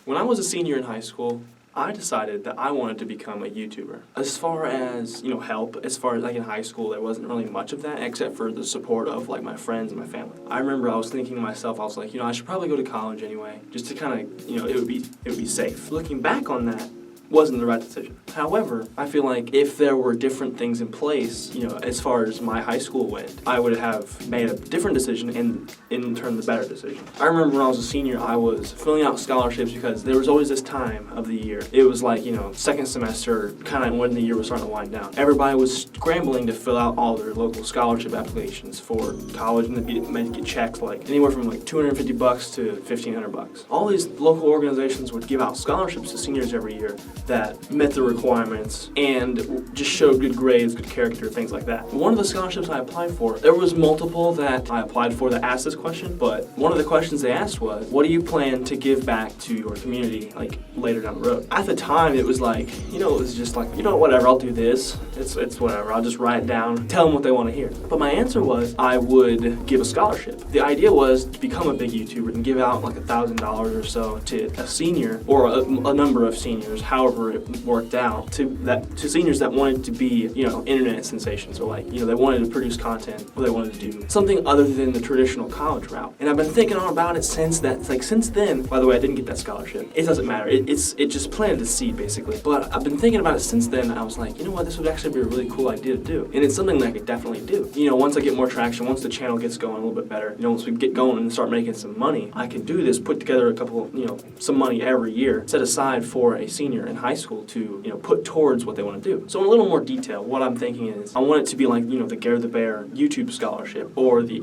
When I was a senior in high school, I decided that I wanted to become a YouTuber. As far as, help, as far as like in high school, there wasn't really much of that except for the support of like my friends and my family. I remember I was thinking to myself, I was like, I should probably go to college anyway, just to kind of, it would be safe. Looking back on that, wasn't the right decision. However, I feel like if there were different things in place, as far as my high school went, I would have made a different decision and in turn the better decision. I remember when I was a senior, I was filling out scholarships because there was always this time of the year. It was like, second semester, kind of when the year was starting to wind down. Everybody was scrambling to fill out all their local scholarship applications for college, and they'd get checks like anywhere from like $250 to $1,500. All these local organizations would give out scholarships to seniors every year that met the requirements and just showed good grades, good character, things like that. One of the scholarships I applied for, there was multiple that I applied for that asked this question, but one of the questions they asked was, what do you plan to give back to your community, like, later down the road? At the time, it was like, it was just like, whatever, I'll do this. It's whatever, I'll just write it down, tell them what they want to hear. But my answer was, I would give a scholarship. The idea was to become a big YouTuber and give out like $1,000 or so to a senior, or a number of seniors, however it worked out, to seniors that wanted to be, internet sensations, or like, they wanted to produce content, or they wanted to do something other than the traditional college route. And I've been thinking on about it since then. By the way, I didn't get that scholarship. It doesn't matter. It just planted the seed, basically. But I've been thinking about it since then. I was like, this would actually be a really cool idea to do. And it's something that I could definitely do. Once I get more traction, once the channel gets going a little bit better, once we get going and start making some money, I can do this, put together a couple, some money every year, set aside for a senior in high school to, put towards what they want to do. So in a little more detail, what I'm thinking is, I want it to be like, the Garrett the Bear YouTube scholarship, or the,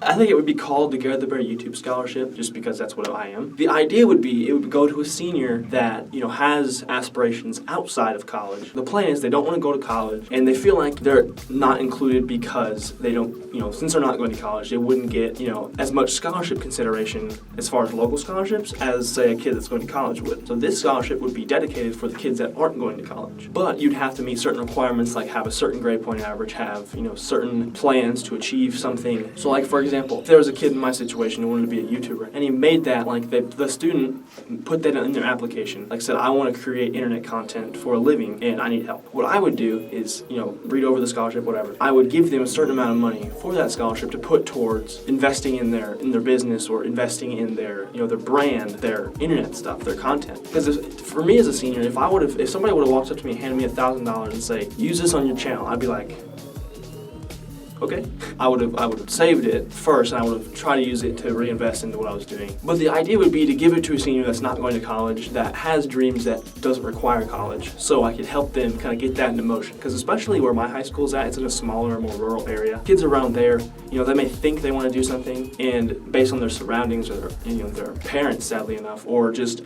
I think it would be called the Garrett the Bear YouTube scholarship, just because that's what I am. The idea would be, it would go to a senior that, has aspirations outside of college. The plan is they don't want to go to college, and they feel like they're not included because they don't, since they're not going to college, they wouldn't get, as much scholarship consideration as far as local scholarships as, say, a kid that's going to college would. So this scholarship would be dedicated for the kids that aren't going to college. But you'd have to meet certain requirements, like have a certain grade point average, have, certain plans to achieve something. So like, for example, if there was a kid in my situation who wanted to be a YouTuber, and he made that, like the student put that in their application, like said, I want to create internet content for a living and I need help. What I would do is, read over the scholarship, whatever. I would give them a certain amount of money for that scholarship to put towards investing in their business, or investing in their, their brand, their internet stuff, their content. Because for me as a senior, if somebody would have walked up to me and handed me $1,000 and say, use this on your channel, I'd be like, okay. I would have saved it first, and I would have tried to use it to reinvest into what I was doing. But the idea would be to give it to a senior that's not going to college, that has dreams that doesn't require college, so I could help them kind of get that into motion. Because especially where my high school's at, it's in a smaller, more rural area. Kids around there, they may think they want to do something, and based on their surroundings or their parents, sadly enough, or just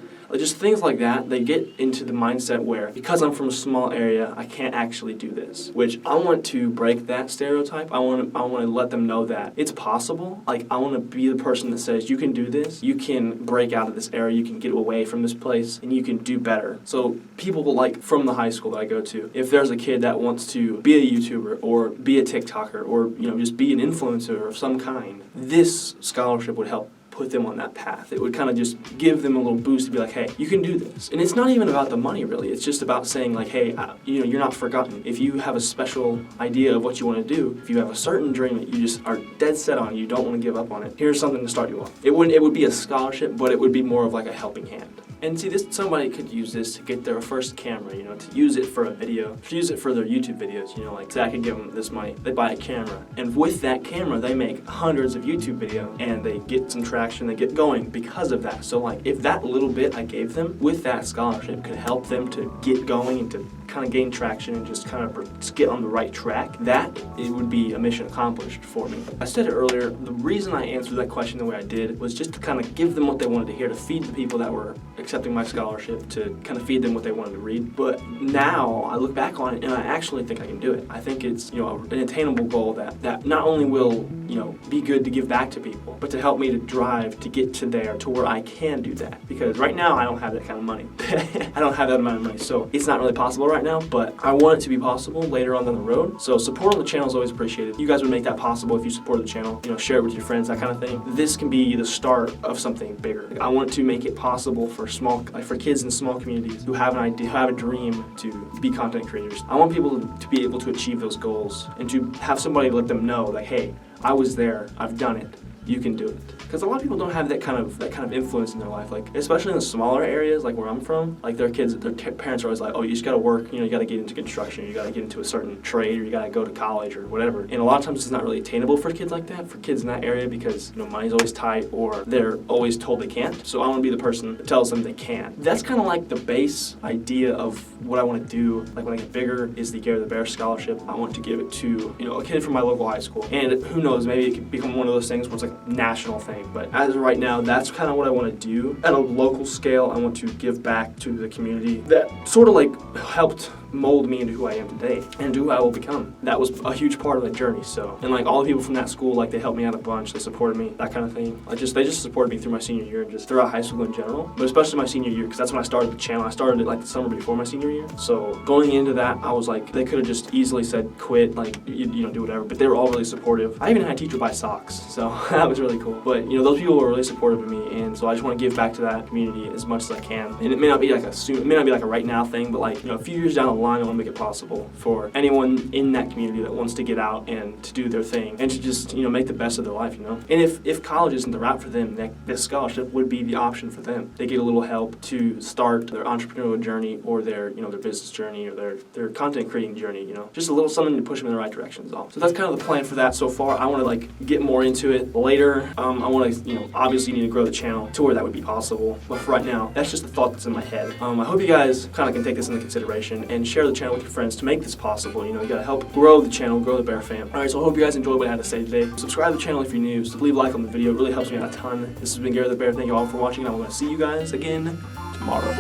things like that, they get into the mindset where, because I'm from a small area, I can't actually do this. Which I want to break that stereotype. I want to let them know that it's possible. Like, I want to be the person that says, you can do this, you can break out of this area, you can get away from this place, and you can do better. So people like from the high school that I go to, if there's a kid that wants to be a YouTuber, or be a TikToker, or just be an influencer of some kind, this scholarship would help put them on that path. It would kind of just give them a little boost to be like, hey, you can do this. And it's not even about the money, really. It's just about saying, like, hey, you're not forgotten. If you have a special idea of what you want to do, if you have a certain dream that you just are dead set on, you don't want to give up on it, here's something to start you on. It would be a scholarship, but it would be more of like a helping hand. And see, somebody could use this to get their first camera, to use it for a video, to use it for their YouTube videos, like, say I could give them this money, they buy a camera, and with that camera, they make hundreds of YouTube videos, and they get some traction, they get going because of that. So, like, if that little bit I gave them with that scholarship could help them to get going and to kind of gain traction and just kind of get on the right track, it would be a mission accomplished for me. I said it earlier, the reason I answered that question the way I did was just to kind of give them what they wanted to hear, to feed the people that were accepting my scholarship, to kind of feed them what they wanted to read. But now I look back on it and I actually think I can do it. I think it's an attainable goal that not only will be good to give back to people, but to help me to drive to get to where I can do that. Because right now I don't have that kind of money. I don't have that amount of money, so it's not really possible right right now, but I want it to be possible later on down the road. So support on the channel is always appreciated. You guys would make that possible if you support the channel, you know, share it with your friends, that kind of thing. This can be the start of something bigger. I want to make it possible for for kids in small communities who have an idea, who have a dream to be content creators. I want people to be able to achieve those goals and to have somebody let them know, like, hey, I was there, I've done it, you can do it. Because a lot of people don't have that kind of influence in their life, like especially in the smaller areas, like where I'm from. Like their parents are always like, oh, you just gotta work, you know, you gotta get into construction, you gotta get into a certain trade, or you gotta go to college or whatever. And a lot of times it's not really attainable for kids like that, for kids in that area, because you know money's always tight or they're always told they can't. So I want to be the person that tells them they can. That's kind of like the base idea of what I want to do. Like when I get bigger, is the Gary the Bear scholarship. I want to give it to, you know, a kid from my local high school, and who knows, maybe it could become one of those things where it's like a national thing. But as of right now, that's kind of what I want to do. At a local scale, I want to give back to the community that sort of like helped mold me into who I am today and who I will become. That was a huge part of that journey. So, and like all the people from that school, like they helped me out a bunch, they supported me, that kind of thing. They just supported me through my senior year and just throughout high school in general, but especially my senior year, because that's when I started the channel. I started it like the summer before my senior year. So going into that, I was like, they could have just easily said quit, like you know, do whatever, but they were all really supportive. I even had a teacher buy socks, so that was really cool. But you know, those people were really supportive of me, and so I just want to give back to that community as much as I can. And it may not be like a right now thing, but like, you know, a few years down the line, I want to make it possible for anyone in that community that wants to get out and to do their thing and to just, you know, make the best of their life, you know. And if college isn't the route for them, this scholarship would be the option for them. They get a little help to start their entrepreneurial journey or their, you know, their business journey or their content creating journey, you know. Just a little something to push them in the right direction is all. So that's kind of the plan for that so far. I want to like get more into it later. I want to, you know, obviously need to grow the channel to where that would be possible. But for right now, that's just the thought that's in my head. I hope you guys kind of can take this into consideration and share the channel with your friends to make this possible. You know, you gotta help grow the channel, grow the Bear fam. Alright, so I hope you guys enjoyed what I had to say today. Subscribe to the channel if you're new, so leave a like on the video, it really helps me out a ton. This has been Gary the Bear, thank you all for watching, and I'm gonna see you guys again tomorrow.